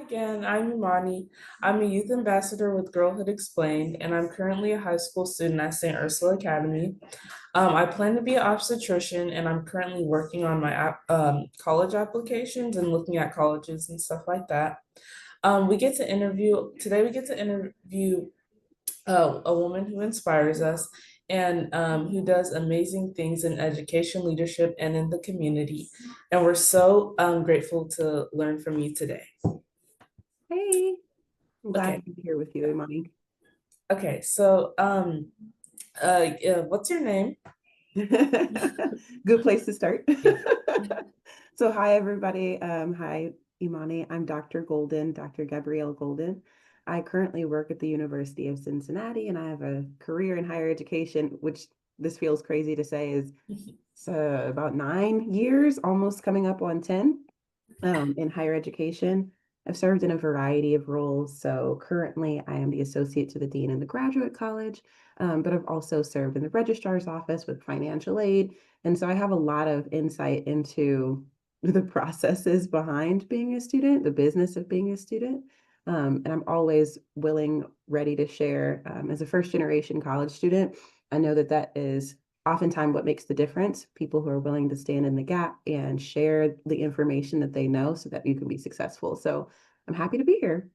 Again, I'm Imani. I'm a youth ambassador with Girlhood Explained, and I'm currently a high school student at St. Ursula Academy. I plan to be an obstetrician, and I'm currently working on my college applications and looking at colleges and stuff like that. We get to interview a woman who inspires us and who does amazing things in education, leadership, and in the community. And we're so grateful to learn from you today. Hey, I'm glad Okay. to be here with you, Imani. Okay, yeah, what's your name? Good place to start. Yeah. So, hi, everybody. Hi, Imani. I'm Dr. Golden, Dr. Gabrielle Golden. I currently work at the University of Cincinnati, and I have a career in higher education, which this feels crazy to say is about 9 years, almost coming up on 10, in higher education. I've served in a variety of roles. So currently, I am the associate to the dean in the graduate college, but I've also served in the registrar's office with financial aid. And so I have a lot of insight into the processes behind being a student, the business of being a student. And I'm always willing, ready to share. As a first generation college student, I know that that is oftentimes what makes the difference. People who are willing to stand in the gap and share the information that they know so that you can be successful. So I'm happy to be here.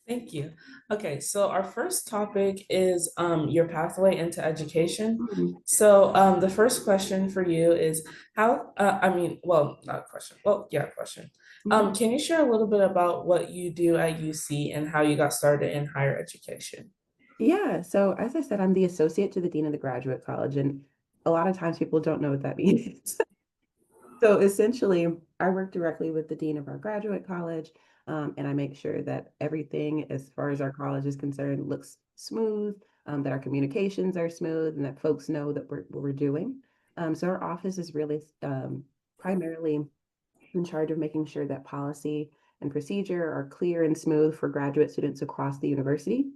Thank you. Okay, so our first topic is your pathway into education. Mhm. So the first question for you is well, not a question. Well, yeah, question. Mhm. Can you share a little bit about what you do at UC and how you got started in higher education? Yeah, so as I said, I'm the associate to the dean of the graduate college, and a lot of times people don't know what that means. So essentially, I work directly with the dean of our graduate college, and I make sure that everything, as far as our college is concerned, looks smooth, that our communications are smooth, and that folks know that what we're doing. So our office is really primarily in charge of making sure that policy and procedure are clear and smooth for graduate students across the university.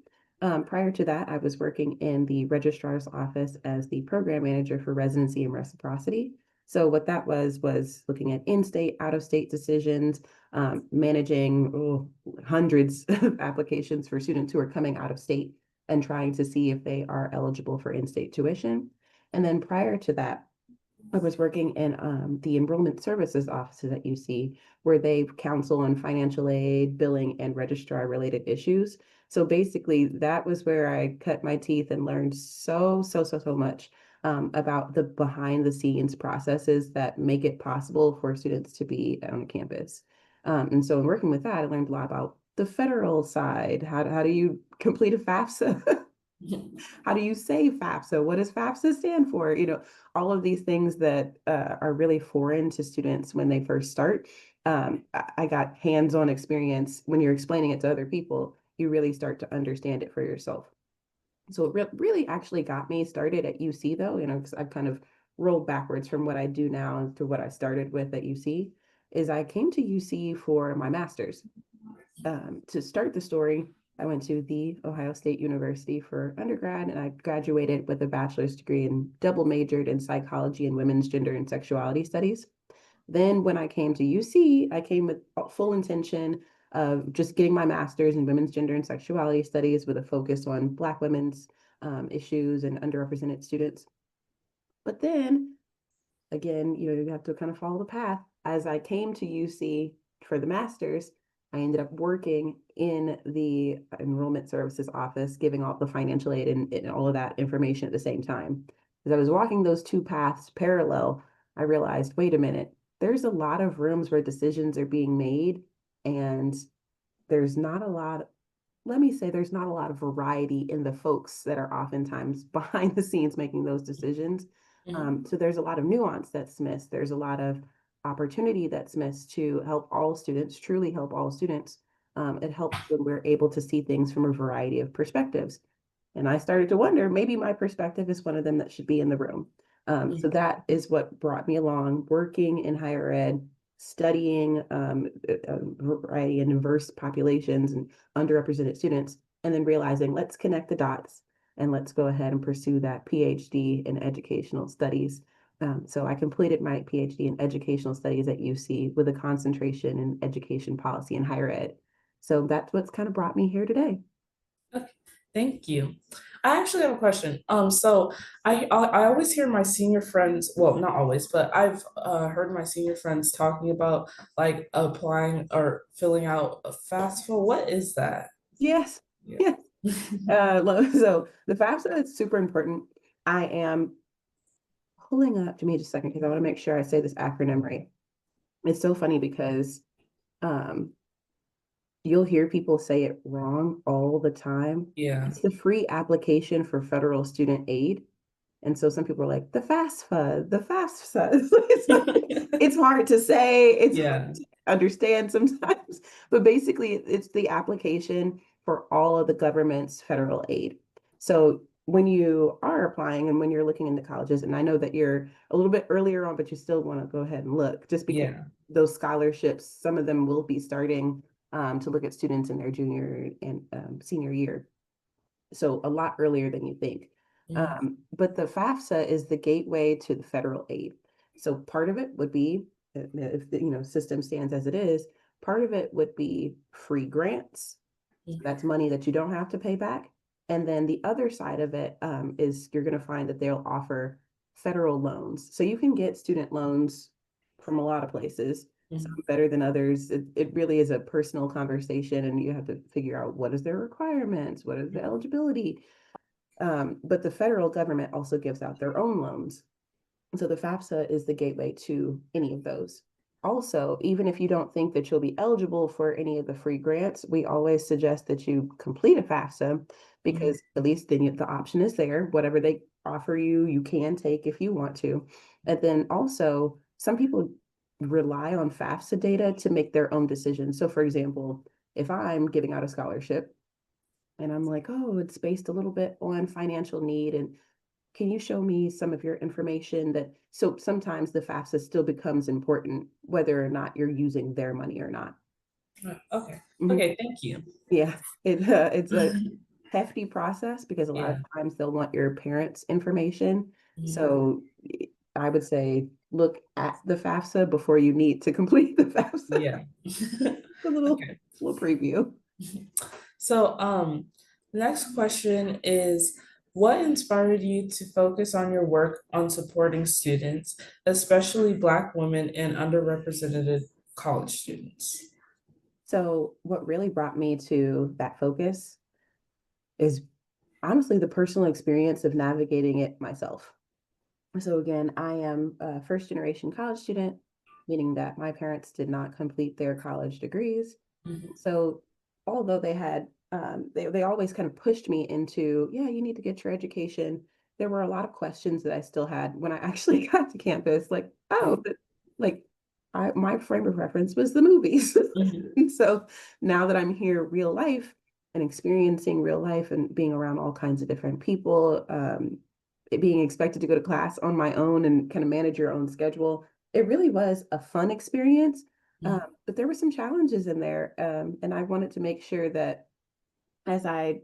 Prior to that, I was working in the registrar's office as the program manager for residency and reciprocity. So what that was looking at in-state, out-of-state decisions, managing hundreds of applications for students who are coming out of state and trying to see if they are eligible for in-state tuition. And then prior to that, I was working in the enrollment services offices at UC, where they counsel on financial aid, billing, and registrar related issues. So basically, that was where I cut my teeth and learned so much about the behind the scenes processes that make it possible for students to be on campus. And so in working with that, I learned a lot about the federal side. How do you complete a FAFSA? How do you say FAFSA? What does FAFSA stand for? All of these things that are really foreign to students when they first start. I got hands-on experience when you're explaining it to other people, you really start to understand it for yourself. So it really actually got me started at UC though, because I've kind of rolled backwards from what I do now to what I started with at UC, is I came to UC for my master's. To start the story, I went to the Ohio State University for undergrad, and I graduated with a bachelor's degree and double majored in psychology and women's gender and sexuality studies. Then, when I came to UC, I came with full intention of just getting my master's in women's gender and sexuality studies with a focus on Black women's issues and underrepresented students. But then again, you have to kind of follow the path. As I came to UC for the master's, I ended up working in the enrollment services office, giving all the financial aid and all of that information at the same time. As I was walking those two paths parallel, I realized, wait a minute, there's a lot of rooms where decisions are being made, and there's not a lot, let me say, there's not a lot of variety in the folks that are oftentimes behind the scenes making those decisions. Mhm. So there's a lot of nuance that's missed. There's a lot of opportunity that's missed to help all students, truly help all students. It helps when we're able to see things from a variety of perspectives. And I started to wonder, maybe my perspective is one of them that should be in the room. So Mhm. that is what brought me along, working in higher ed, studying a variety and diverse populations and underrepresented students, and then realizing let's connect the dots and let's go ahead and pursue that PhD in educational studies. So I completed my PhD in educational studies at UC with a concentration in education policy and higher ed. So that's what's kind of brought me here today. Okay, thank you. I actually have a question. So I always hear my senior friends, well, not always, but I've heard my senior friends talking about like applying or filling out a FAFSA. What is that? Yes. Yeah. Yeah. So the FAFSA is super important. I am pulling up, give me just a second because I want to make sure I say this acronym right. It's so funny because um, you'll hear people say it wrong all the time. Yeah. It's the free application for federal student aid. And so some people are like, the FAFSA, the FAFSA. It's hard to say, it's hard Yeah. to understand sometimes, but basically it's the application for all of the government's federal aid. So when you are applying and when you're looking into colleges, and I know that you're a little bit earlier on, but you still want to go ahead and look, just because Yeah. those scholarships, some of them will be starting to look at students in their junior and senior year. So a lot earlier than you think. Mhm. But the FAFSA is the gateway to the federal aid. So part of it would be, if the system stands as it is, part of it would be free grants. So Mhm. that's money that you don't have to pay back. And then the other side of it is you're going to find that they'll offer federal loans. So you can get student loans from a lot of places, some Mhm. better than others. It really is a personal conversation, and you have to figure out what is their requirements, what is the eligibility. But the federal government also gives out their own loans. So the FAFSA is the gateway to any of those. Also, even if you don't think that you'll be eligible for any of the free grants, we always suggest that you complete a FAFSA Mhm. because at least then the option is there. Whatever they offer you, you can take if you want to. And then also, some people rely on FAFSA data to make their own decisions. So, for example, if I'm giving out a scholarship and I'm like, oh, it's based a little bit on financial need, and can you show me some of your information that, so sometimes the FAFSA still becomes important whether or not you're using their money or not. Okay. Mhm. Okay, thank you. Yeah, it's a hefty process because a lot of Yeah. times they'll want your parents' information. Mhm. So I would say look at the FAFSA before you need to complete the FAFSA. Yeah. A little Okay. little preview. So, the next question is, what inspired you to focus on your work on supporting students, especially Black women and underrepresented college students? So what really brought me to that focus is honestly the personal experience of navigating it myself. So again, I am a first generation college student, meaning that my parents did not complete their college degrees. Mhm. So although they had, they always kind of pushed me into, yeah, you need to get your education. There were a lot of questions that I still had when I actually got to campus, like, oh, but like my frame of reference was the movies. Mhm. And so now that I'm here real life and experiencing real life and being around all kinds of different people, being expected to go to class on my own and kind of manage your own schedule. It really was a fun experience, Mhm. but there were some challenges in there, and I wanted to make sure that as I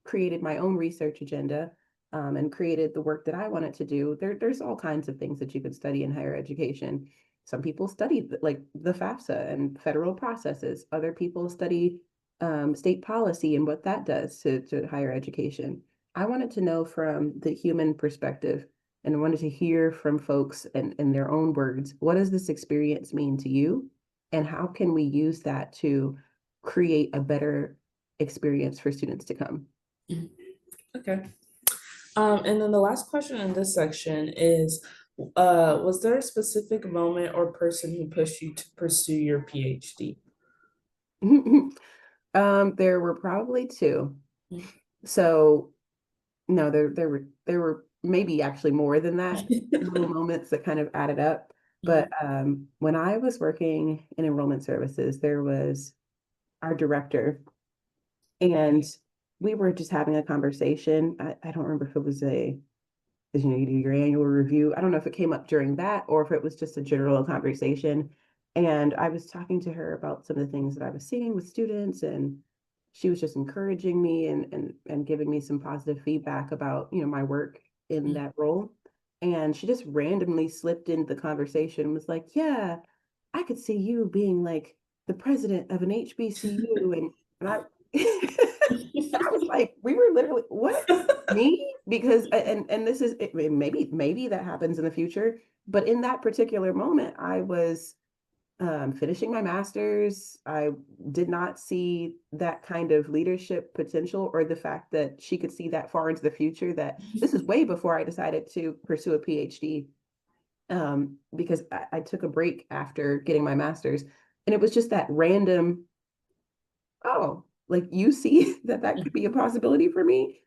created my own research agenda and created the work that I wanted to do, there's all kinds of things that you could study in higher education. Some people study like the FAFSA and federal processes. Other people study state policy and what that does to higher education. I wanted to know from the human perspective and I wanted to hear from folks and in their own words, what does this experience mean to you? And how can we use that to create a better experience for students to come? Mhm. Okay. And then the last question in this section is, was there a specific moment or person who pushed you to pursue your PhD? There were probably two. So no, there were maybe actually more than that, little moments that kind of added up. But Mhm. when I was working in enrollment services, there was our director, and we were just having a conversation. I don't remember if it was because you do your annual review. I don't know if it came up during that or if it was just a general conversation. And I was talking to her about some of the things that I was seeing with students, and she was just encouraging me and giving me some positive feedback about my work in Mhm. that role. And she just randomly slipped into the conversation and was like, "Yeah, I could see you being like the president of an HBCU, and I I was like, we were literally, what, me? Because and this is maybe that happens in the future, but in that particular moment, I was finishing my master's. I did not see that kind of leadership potential, or the fact that she could see that far into the future. That this is way before I decided to pursue a PhD, because I took a break after getting my master's, and it was just that random, oh, like you see that could be a possibility for me.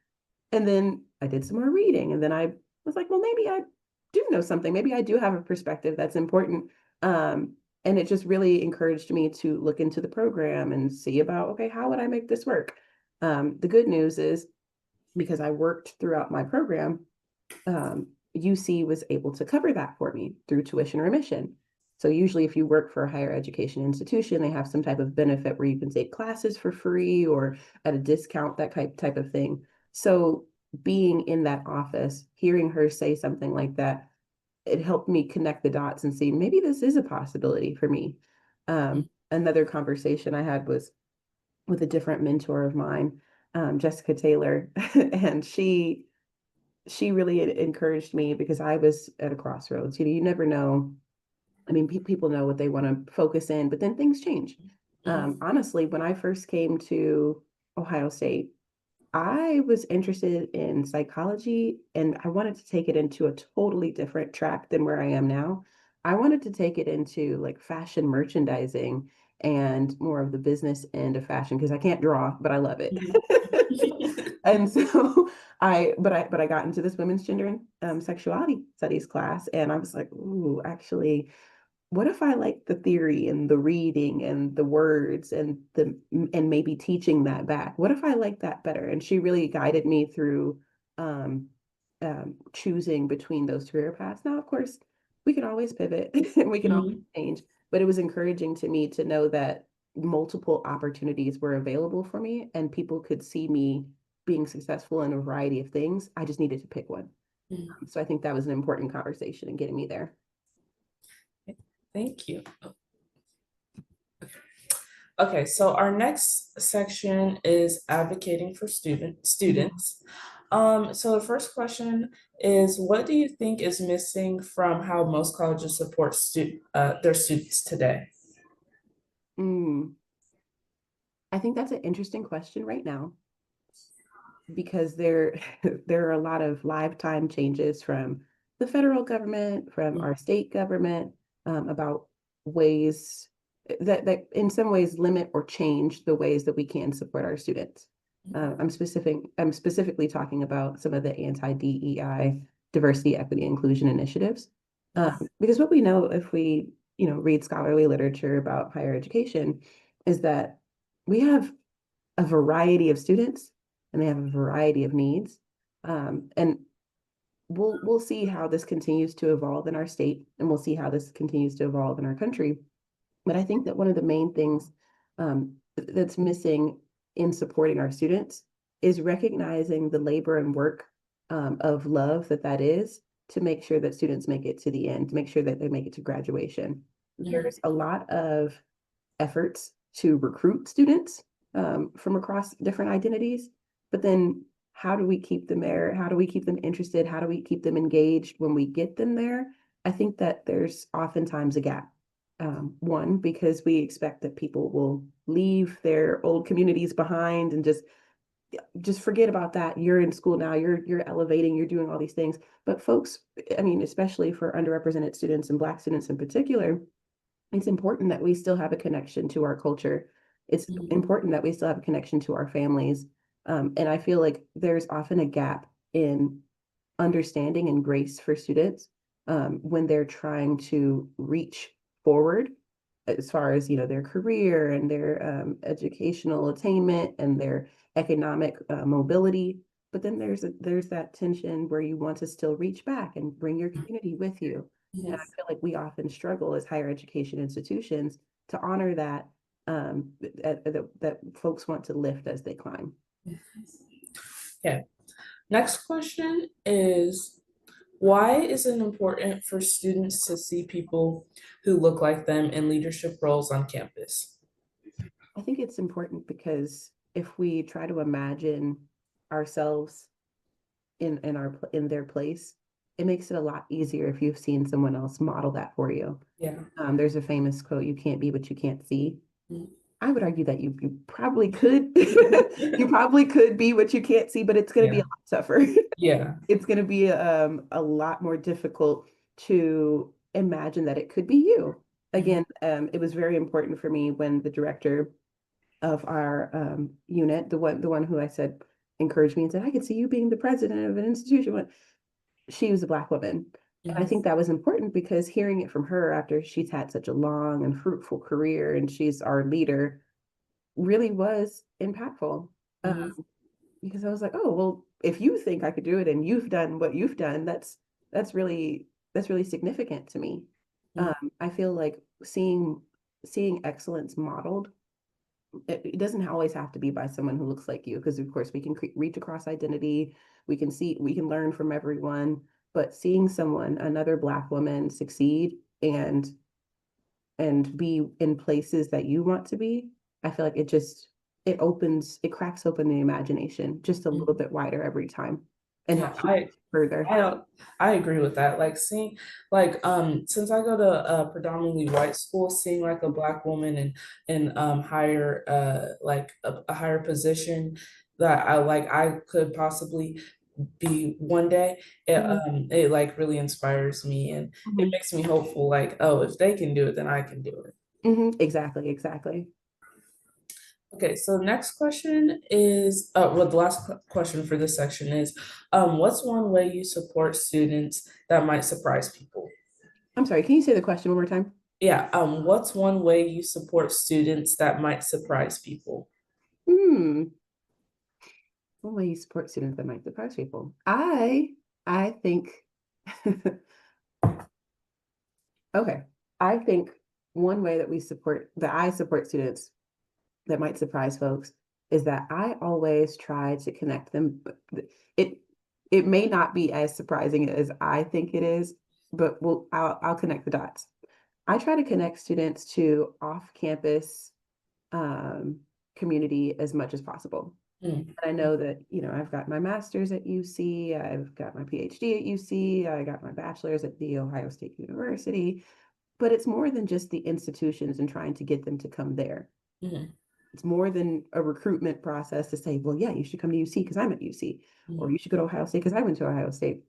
And then I did some more reading, and then I was like, well, maybe I do know something. Maybe I do have a perspective that's important. And it just really encouraged me to look into the program and see about, okay, how would I make this work? The good news is, because I worked throughout my program, UC was able to cover that for me through tuition remission. So usually if you work for a higher education institution, they have some type of benefit where you can take classes for free or at a discount, that type of thing. So being in that office, hearing her say something like that, it helped me connect the dots and see maybe this is a possibility for me. Another conversation I had was with a different mentor of mine, Jessica Taylor, and she really encouraged me because I was at a crossroads. You never know. I mean, people know what they want to focus in, but then things change. Honestly, when I first came to Ohio State, I was interested in psychology, and I wanted to take it into a totally different track than where I am now. I wanted to take it into like fashion merchandising and more of the business end of fashion, because I can't draw, but I love it. And so but I got into this women's gender and sexuality studies class, and I was like, ooh, actually, what if I like the theory and the reading and the words and maybe teaching that back? What if I like that better? And she really guided me through um, choosing between those career paths. Now, of course, we can always pivot and we can always change, but it was encouraging to me to know that multiple opportunities were available for me and people could see me being successful in a variety of things. I just needed to pick one. So I think that was an important conversation in getting me there. Thank you. Okay, so our next section is advocating for students. So the first question is, what do you think is missing from how most colleges support their students today? Mm, I think that's an interesting question right now, because there there are a lot of lifetime changes from the federal government, from our state government, about ways that in some ways limit or change the ways that we can support our students. I'm specifically talking about some of the anti-DEI, diversity, equity, inclusion initiatives. Because what we know, if we read scholarly literature about higher education, is that we have a variety of students and they have a variety of needs. And we'll see how this continues to evolve in our state, and we'll see how this continues to evolve in our country. But I think that one of the main things that's missing in supporting our students is recognizing the labor and work of love that is, to make sure that students make it to the end, to make sure that they make it to graduation. There's a lot of efforts to recruit students from across different identities, but then how do we keep them there? How do we keep them interested? How do we keep them engaged when we get them there? I think that there's oftentimes a gap. One, because we expect that people will leave their old communities behind and just forget about that. You're in school now, you're elevating, you're doing all these things. But folks, I mean, especially for underrepresented students and Black students in particular, it's important that we still have a connection to our culture. It's important that we still have a connection to our families. And I feel like there's often a gap in understanding and grace for students when they're trying to reach forward as far as their career and their educational attainment and their economic mobility. But then there's that tension where you want to still reach back and bring your community with you. And I feel like we often struggle as higher education institutions to honor that that folks want to lift as they climb. Okay. Next question is, why is it important for students to see people who look like them in leadership roles on campus? think it's important because if we try to imagine ourselves in their place, it makes it a lot easier if you've seen someone else model that for you. Yeah. There's a famous quote, "You can't be what you can't see." Mm. I would argue that you probably could you probably could be what you can't see, but it's going to be Yeah. a lot tougher. Yeah. It's going to be a lot more difficult to imagine that it could be you. Mhm. Again, it was very important for me when the director of our unit, the one who I said encouraged me and said, I could see you being the president of an institution. She was a Black woman. And I Mhm. think that was important because hearing it from her after she's had such a long and fruitful career and she's our leader really was impactful. Um, Mhm. because I was like, oh, well, if you think I could do it and you've done what you've done, that's really that's really significant to me. Mhm. I feel like seeing excellence modeled, it doesn't always have to be by someone who looks like you, because of course we can reach across identity, we can learn from everyone, but seeing someone, another Black woman succeed and be in places that you want to be, I feel like it cracks open the imagination just a little Mhm. bit wider every time and Yeah, helps you further. I I agree with that. Like seeing like since I go to a predominantly white school, seeing like a Black woman in higher like a higher position that I could possibly be one day, Mhm, it like really inspires me, and it mhm, makes me hopeful, like, oh, if they can do it, then I can do it. mhm. Exactly, exactly. Okay, so the next question is, well, the last question for this section is, what's one way you support students that might surprise people? I'm sorry, can you say the question one more time? Yeah, what's one way you support students that might surprise people? Hmm. One way you support students that might surprise people. I think okay. I think one way that I support students that might surprise folks is that I always try to connect them. It it may not be as surprising as I think it is, but I'll connect the dots. I try to connect students to off-campus um, community as much as possible. Mm, And I know that, I've got my master's at UC, I've got my PhD at UC, I got my bachelor's at The Ohio State University, but it's more than just the institutions and trying to get them to come there. mm, It's more than a recruitment process to say, well, yeah, you should come to UC because I'm at UC, or mm, you should go to Ohio State because I went to Ohio State.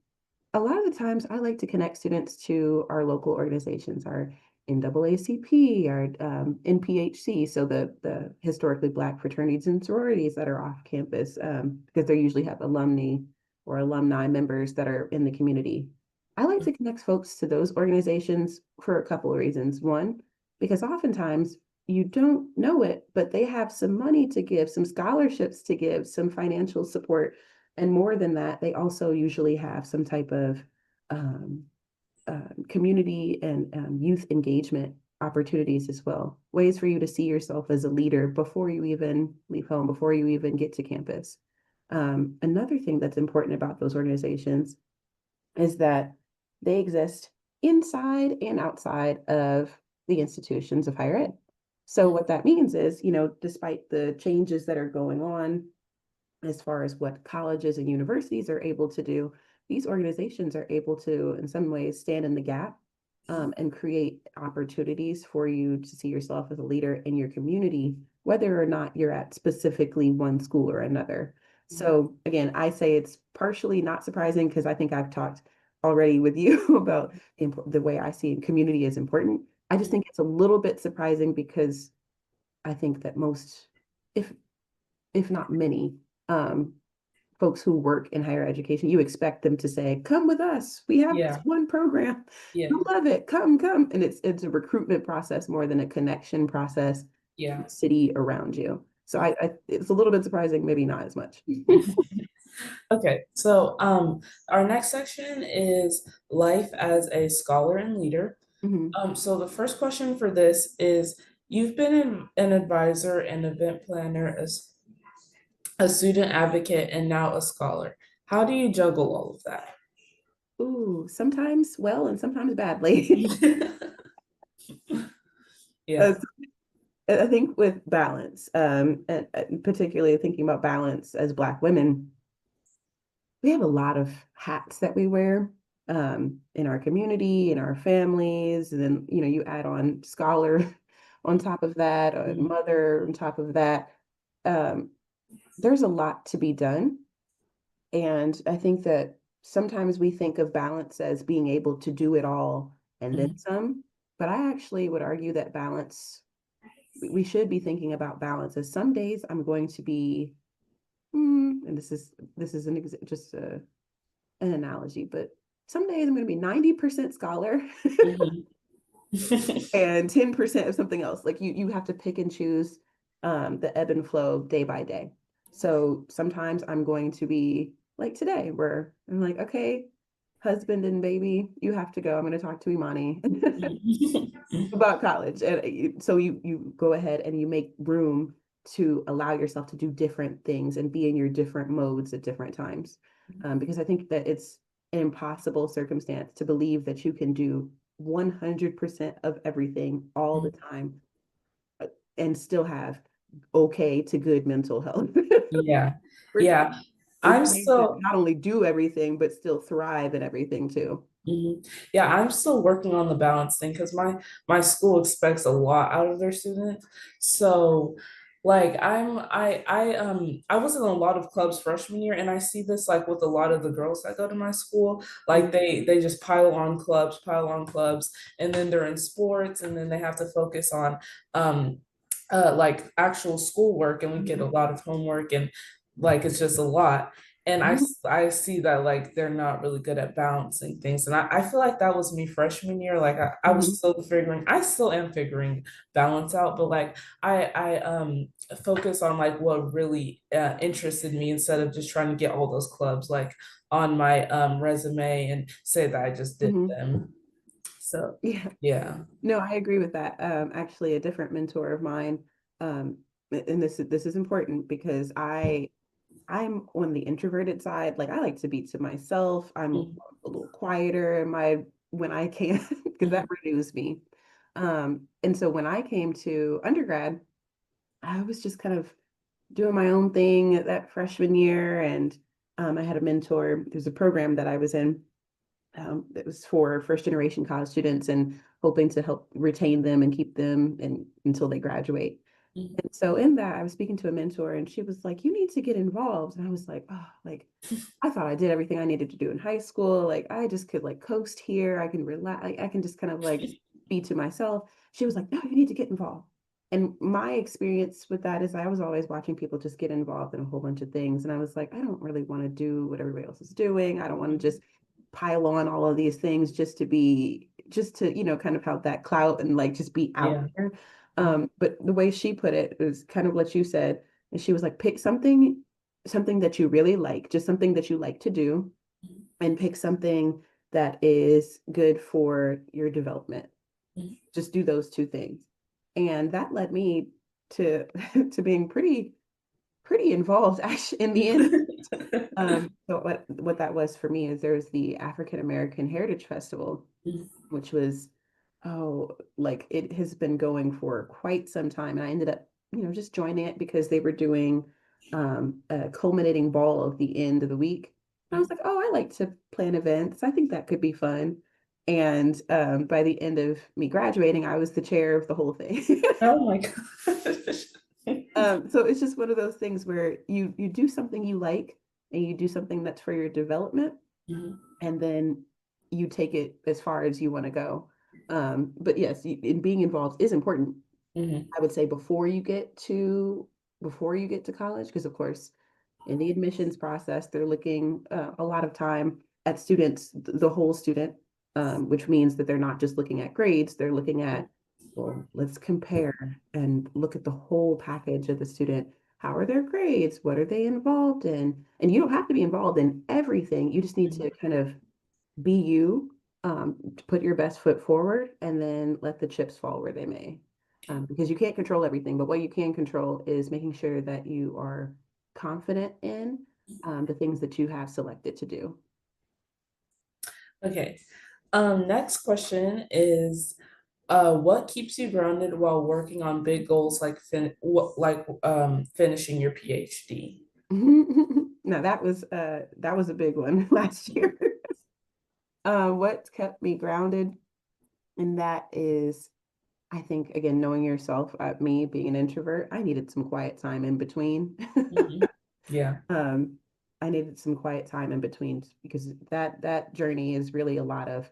A lot of the times I like to connect students to our local organizations, our NAACP, our NPHC, so the historically Black fraternities and sororities that are off campus, because they usually have alumni or alumni members that are in the community. I like to connect folks to those organizations for a couple of reasons. One, because oftentimes you don't know it, but they have some money to give, some scholarships to give, some financial support. And more than that, they also usually have some type of um, community and youth engagement opportunities as well. Ways for you to see yourself as a leader before you even leave home, before you even get to campus. Another thing that's important about those organizations is that they exist inside and outside of the institutions of higher ed. So what that means is, despite the changes that are going on as far as what colleges and universities are able to do, these organizations are able to, in some ways, stand in the gap and create opportunities for you to see yourself as a leader in your community, whether or not you're at specifically one school or another. mm, So, again, I say it's partially not surprising because I think I've talked already with you about the way I see community is important. I just mm. think it's a little bit surprising because I think that most, if if not many, um, folks who work in higher education, you expect them to say, "Come with us. We have this Yeah, one program. yeah, You'll love it. Come, come." And it's a recruitment process more than a connection process to yeah. the city around you. So it's a little bit surprising, maybe not as much. Okay, so our next section is life as a scholar and leader. Mhm. So the first question for this is, you've been an advisor and event planner, as a student advocate, and now a scholar. How do you juggle all of that? Ooh, sometimes well and sometimes badly. Yeah. Uh, I think with balance, and particularly thinking about balance as Black women, we have a lot of hats that we wear in our community, in our families, and then you add on scholar on top of that, Mhm. mother on top of that. Um, there's a lot to be done, and I think that sometimes we think of balance as being able to do it all and then Mhm. some, but I actually would argue that balance, we should be thinking about balance as some days I'm going to be, and this is just an analogy, but some days I'm going to be 90% scholar Mhm. and 10% of something else. Like you have to pick and choose the ebb and flow day by day. So sometimes I'm going to be like today, where I'm like, okay, husband and baby, you have to go. I'm going to talk to Imani about college. And so you go ahead and you make room to allow yourself to do different things and be in your different modes at different times. Because I think that it's an impossible circumstance to believe that you can do 100% of everything all the time uh, and still have okay to good mental health. Yeah. We're Yeah. we're I'm trained to still not only do everything but still thrive in everything too. Mhm. Yeah, I'm still working on the balance thing because my school expects a lot out of their students. So like I was in a lot of clubs freshman year, and I see this like with a lot of the girls that go to my school. Like Mhm, they just pile on clubs, and then they're in sports, and then they have to focus on like actual schoolwork, and we get a mhm, lot of homework, and like it's just a lot. And mhm, I see that like they're not really good at balancing things. And I feel like that was me freshman year. Like I was mhm, still figuring, I still am figuring balance out, but like I focus on like what really interested me instead of just trying to get all those clubs like on my resume and say that I just did mhm. them. So Yeah. yeah. No, I agree with that. Actually, a different mentor of mine, um, and this is important because I'm on the introverted side. Like I like to be to myself. I'm Mhm. a little quieter in my when I can because that Mhm. renews me. And so when I came to undergrad, I was just kind of doing my own thing that freshman year, and I had a mentor. There's a program that I was in that was for first generation college students and hoping to help retain them and keep them until they graduate. Mhm. And so in that, I was speaking to a mentor and she was like, you need to get involved. And I was like, oh, like, I thought I did everything I needed to do in high school. Like, I just could like coast here. I can relax. Like, I can just kind of like be to myself. She was like, no, you need to get involved. And my experience with that is I was always watching people just get involved in a whole bunch of things. And I was like, I don't really want to do what everybody else is doing. I don't want to just pile on all of these things just to be, just to, kind of have that clout and like just be out Yeah. there. But the way she put it is kind of what you said. And she was like, pick something that you really like, just something that you like to do, and pick something that is good for your development. Mhm. Just do those two things. And that led me to to being pretty involved actually in the end. So what that was for me is there's the African American Heritage Festival, which was, oh, like it has been going for quite some time. And I ended up, just joining it because they were doing a culminating ball at the end of the week. And I was like, oh, I like to plan events. I think that could be fun. And by the end of me graduating, I was the chair of the whole thing. Oh my gosh. So it's just one of those things where you do something you like and you do something that's for your development, Mhm. and then you take it as far as you want to go. But yes, in being involved is important. Mhm. I would say before you get to college, because of course, in the admissions process, they're looking a lot of time at students, the whole student, which means that they're not just looking at grades, they're looking at, well, let's compare and look at the whole package of the student. How are their grades? What are they involved in? And you don't have to be involved in everything. You just need Mhm. to kind of be you, to put your best foot forward, and then let the chips fall where they may. Because you can't control everything, but what you can control is making sure that you are confident in the things that you have selected to do. Okay. Next question is, What keeps you grounded while working on big goals like finishing your PhD? Now that was a big one last year. What kept me grounded, and that is, I think, again, knowing yourself. Me being an introvert, I needed some quiet time in between. Mhm. Yeah. um, I needed some quiet time in between because that journey is really a lot of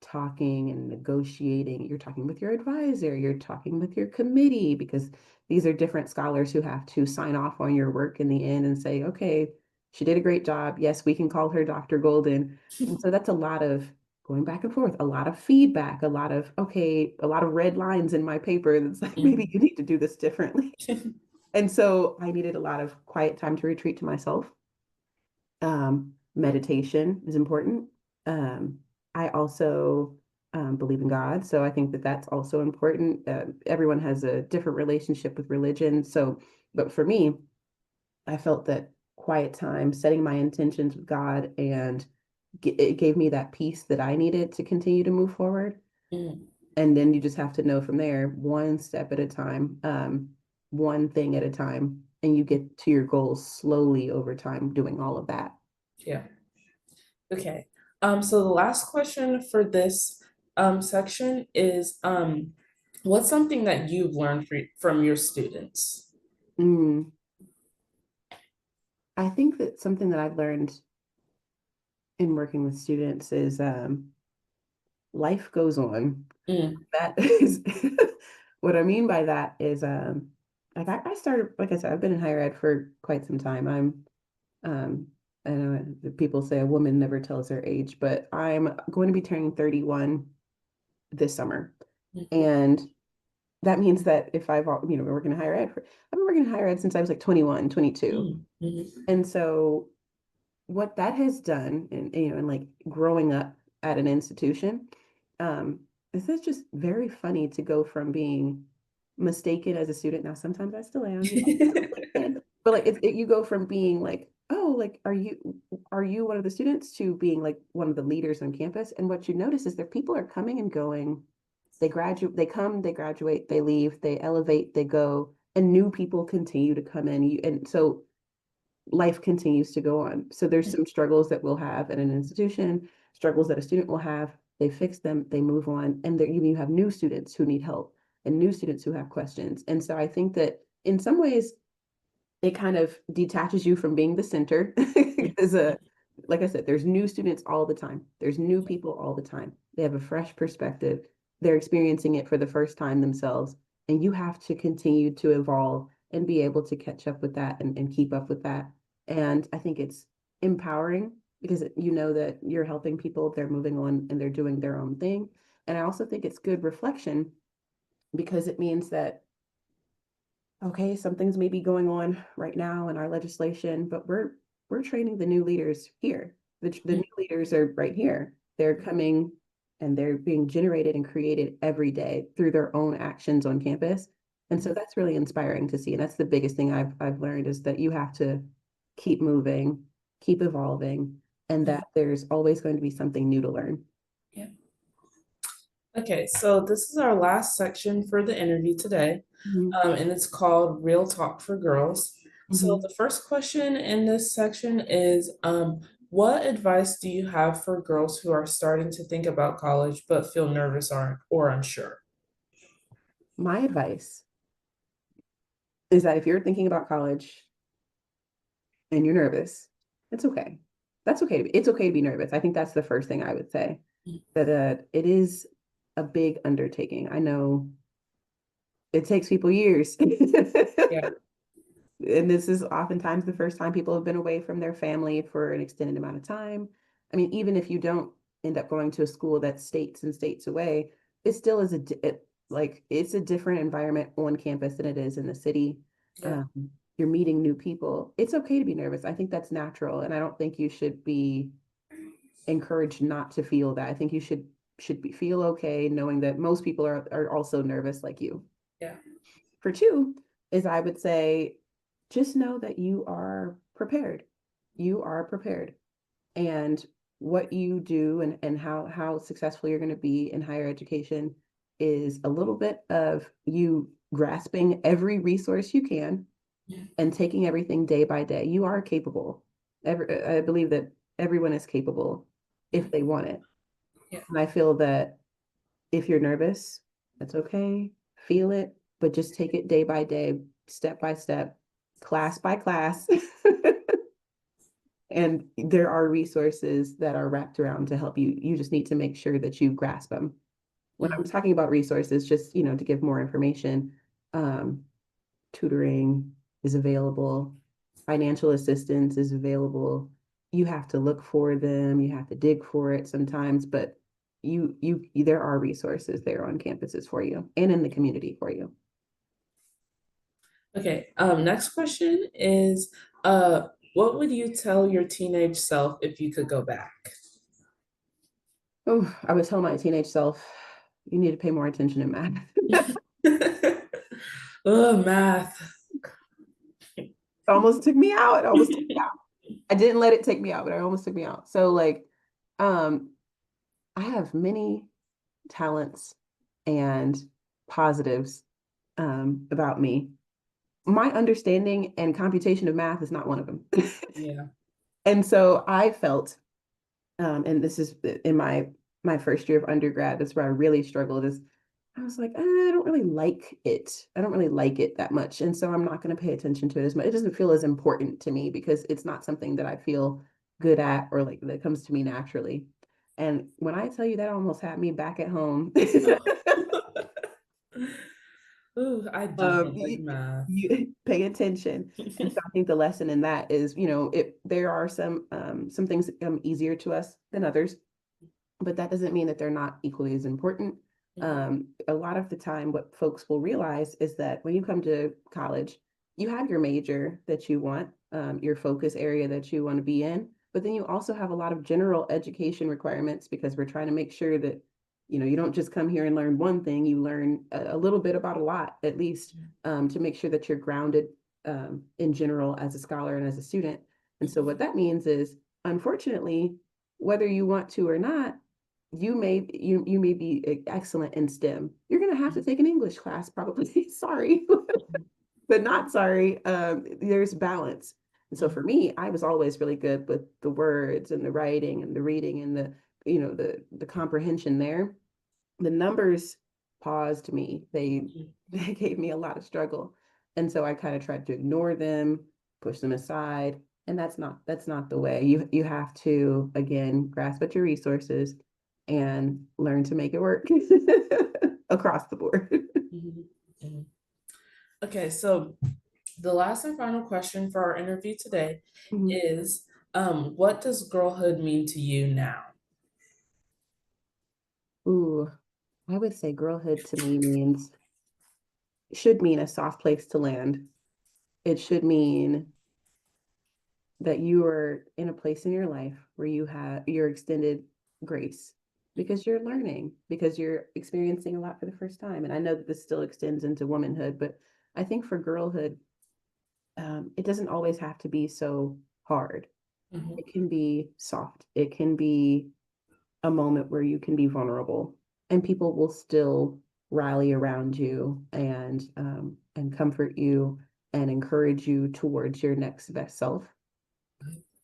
talking and negotiating. You're talking with your advisor, you're talking with your committee, because these are different scholars who have to sign off on your work in the end and say, okay, she did a great job. Yes, we can call her Dr. Golden. And so that's a lot of going back and forth, a lot of feedback, a lot of, okay, a lot of red lines in my paper that's like, maybe Mhm. you need to do this differently. And so I needed a lot of quiet time to retreat to myself. Meditation is important. Um, I also believe in God, so I think that that's also important. Everyone has a different relationship with religion, so but for me, I felt that quiet time, setting my intentions with God, and it gave me that peace that I needed to continue to move forward. Mhm. And then you just have to know from there, one step at a time, one thing at a time, and you get to your goals slowly over time, doing all of that. Yeah. Okay. So the last question for this section is what's something that you've learned from your students? Mm. I think that something that I've learned in working with students is life goes on. Mm, That is what I mean by that is like I started, like I said, I've been in higher ed for quite some time. Um I know people say a woman never tells her age, but I'm going to be turning 31 this summer. mhm, And that means that if been working in higher ed I've been working in higher ed since I was like 21, 22. mm, mhm, And so what that has done, and like growing up at an institution, um is it's just very funny to go from being mistaken as a student. Now sometimes I still am, but like you go from being like, oh, like are you one of the students, to being like one of the leaders on campus. And what you notice is that people are coming and going. They graduate, they come, they graduate, they leave, they elevate, they go, and new people continue to come in. And so life continues to go on. So there's some struggles that we'll have at an institution, struggles that a student will have. They fix them, they move on, and there you have new students who need help and new students who have questions. And so I think that in some ways it kind of detaches you from being the center because like I said, there's new students all the time. There's new people all the time. They have a fresh perspective. They're experiencing it for the first time themselves. And you have to continue to evolve and be able to catch up with that and keep up with that. And I think it's empowering because you know that you're helping people, they're moving on and they're doing their own thing. And I also think it's good reflection because it means that okay, something's maybe going on right now in our legislation, but we're training the new leaders here. The new leaders are right here. They're coming and they're being generated and created every day through their own actions on campus. And so that's really inspiring to see. And that's the biggest thing I've learned is that you have to keep moving, keep evolving, and mhm. that there's always going to be something new to learn. Yeah. Okay, so this is our last section for the interview today, Mhm. and it's called Real Talk for Girls. So Mhm. the first question in this section is, what advice do you have for girls who are starting to think about college but feel nervous or unsure? My advice is that if you're thinking about college and you're nervous, it's okay. That's okay. It's okay to be nervous. I think that's the first thing I would say. That it is a big undertaking. I know it takes people years. Yeah, And this is oftentimes the first time people have been away from their family for an extended amount of time. I mean, even if you don't end up going to a school that's states and states away, it still is like it's a different environment on campus than it is in the city. yeah, Um, you're meeting new people. It's okay to be nervous. I think that's natural, and I don't think you should be encouraged not to feel that. I think you feel okay knowing that most people are also nervous like you. yeah. For two is I would say just know that you are prepared. You are prepared. And what you do and how successful you're going to be in higher education is a little bit of you grasping every resource you can and taking everything day by day. You are capable. I believe that everyone is capable if they want it. Yeah. And I feel that if you're nervous, that's okay. Feel it, but just take it day by day, step by step, class by class. And there are resources that are wrapped around to help you. You just need to make sure that you grasp them. When I'm talking about resources, just, to give more information, um, tutoring is available, financial assistance is available. You have to look for them, you have to dig for it sometimes, but there are resources there on campuses for you and in the community for you. Okay, next question is, what would you tell your teenage self if you could go back? Oh, I would tell my teenage self, you need to pay more attention in math. Oh, math. It almost took me out. It almost took me out. I didn't let it take me out, but it almost took me out. So like, um, I have many talents and positives about me. My understanding and computation of math is not one of them. Yeah. And so I felt, and this is in my first year of undergrad, that's where I really struggled, is I was like, I don't really like it. I don't really like it that much. And so I'm not going to pay attention to it as much. It doesn't feel as important to me because it's not something that I feel good at or like that comes to me naturally. And when I tell you that almost had me back at home, Ooh, I do not like you, math. you pay attention. And so I think the lesson in that is, there are some things that come easier to us than others, but that doesn't mean that they're not equally as important. A lot of the time, what folks will realize is that when you come to college, you have your major that you want, your focus area that you want to be in, but then you also have a lot of general education requirements because we're trying to make sure that you don't just come here and learn one thing. You learn a little bit about a lot, at least, to make sure that you're grounded in general as a scholar and as a student. And so what that means is, unfortunately, whether you want to or not, you may be excellent in STEM. You're going to have to take an English class, probably. Sorry, but not sorry. There's balance. And so for me, I was always really good with the words and the writing and the reading and the comprehension there. The numbers paused me. They gave me a lot of struggle. And so I kind of tried to ignore them, push them aside. And that's not the way. You have to, again, grasp at your resources and learn to make it work across the board. Mhm, mhm. Okay, so the last and final question for our interview today Mhm. is, what does girlhood mean to you now? Ooh, I would say girlhood to me should mean a soft place to land. It should mean that you are in a place in your life where you have your extended grace because you're learning, because you're experiencing a lot for the first time. And I know that this still extends into womanhood, but I think for girlhood, it doesn't always have to be so hard. Mhm. It can be soft. It can be a moment where you can be vulnerable, and people will still rally around you and comfort you and encourage you towards your next best self.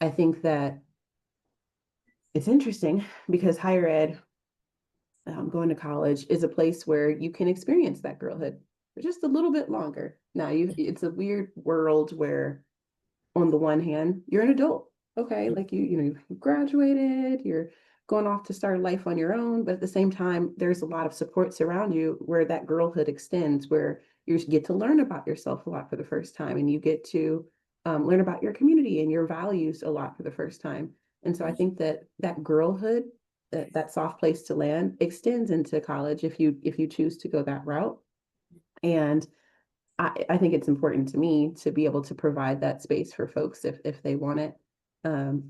I think that it's interesting because higher ed, going to college, is a place where you can experience that girlhood for just a little bit longer. Now, it's a weird world where, on the one hand, you're an adult. Okay, like you graduated, you're going off to start life on your own, but at the same time, there's a lot of supports around you where that girlhood extends, where you get to learn about yourself a lot for the first time, and you get to learn about your community and your values a lot for the first time. And so I think that girlhood, that soft place to land, extends into college if you choose to go that route. And I think it's important to me to be able to provide that space for folks if they want it,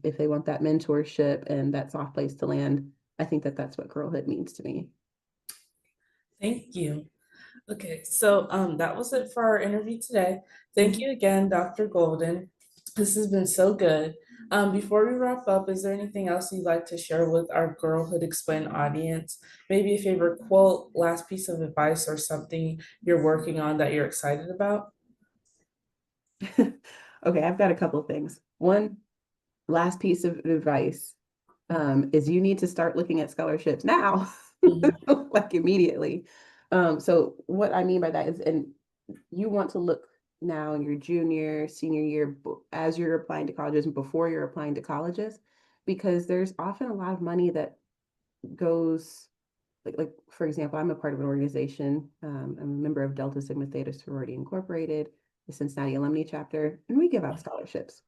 if they want that mentorship and that soft place to land. I think that that's what girlhood means to me. Thank you. Okay, so that was it for our interview today. Thank Mhm. you again, Dr. Golden. This has been so good. Before we wrap up, is there anything else you'd like to share with our Girlhood Explained audience? Maybe a favorite quote, last piece of advice, or something you're working on that you're excited about? Okay, I've got a couple of things. One last piece of advice is you need to start looking at scholarships now, Mhm, like immediately. So what I mean by that is, and you want to look now in your junior, senior year as you're applying to colleges and before you're applying to colleges, because there's often a lot of money that goes like for example, I'm a part of an organization. I'm a member of Delta Sigma Theta Sorority Incorporated, the Cincinnati alumni chapter, and we give out scholarships.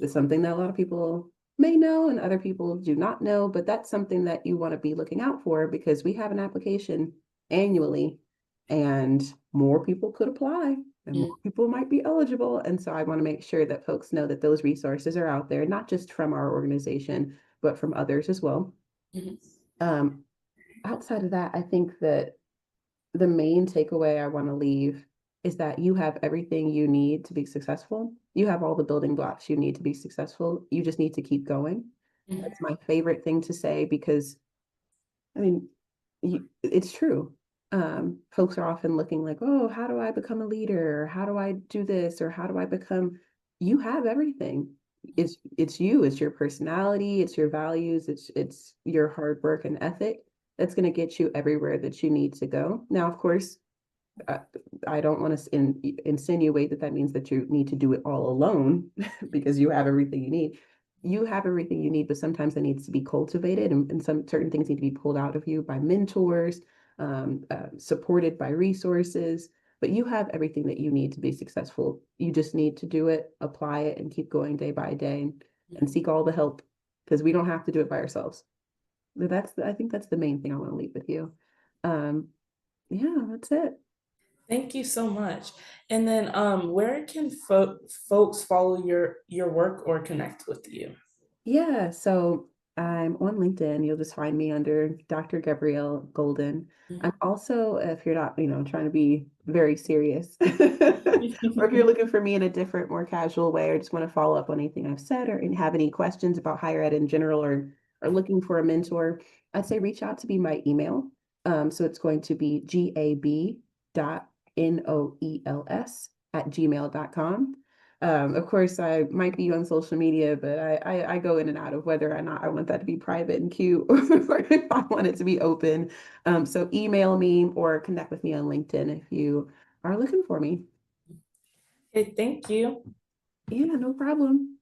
It's something that a lot of people may know and other people do not know, but that's something that you want to be looking out for because we have an application annually and more people could apply and more people might be eligible. And so I want to make sure that folks know that those resources are out there, not just from our organization, but from others as well. mhm, Um, Outside of that, I think that the main takeaway I want to leave is that you have everything you need to be successful. You have all the building blocks you need to be successful. You just need to keep going. mhm, That's my favorite thing to say because, I mean, it's true. Folks are often looking like, oh, how do I become a leader? Or how do I do this? Or how do I become? You have everything. It's you. It's your personality. It's your values. It's your hard work and ethic that's going to get you everywhere that you need to go. Now, of course, uh, I don't want to insinuate that that means that you need to do it all alone because you have everything you need. You have everything you need, but sometimes it needs to be cultivated, and some certain things need to be pulled out of you by mentors, supported by resources. But you have everything that you need to be successful. You just need to do it, apply it, and keep going day by day, and seek all the help because we don't have to do it by ourselves. But I think that's the main thing I want to leave with you. Um, yeah, that's it. Thank you so much. And then, where can folks follow your work or connect with you? Yeah, so I'm on LinkedIn. You'll just find me under Dr. Gabrielle Golden. I'm also, if you're not, trying to be very serious, or if you're looking for me in a different, more casual way, or just want to follow up on anything I've said, or have any questions about higher ed in general, or looking for a mentor, I'd say reach out to me by email. So it's going to be gab.noels@gmail.com. Of course, I might be on social media, but I go in and out of whether or not I want that to be private and cute or if I want it to be open. So email me or connect with me on LinkedIn if you are looking for me. Okay, thank you. Yeah, no problem.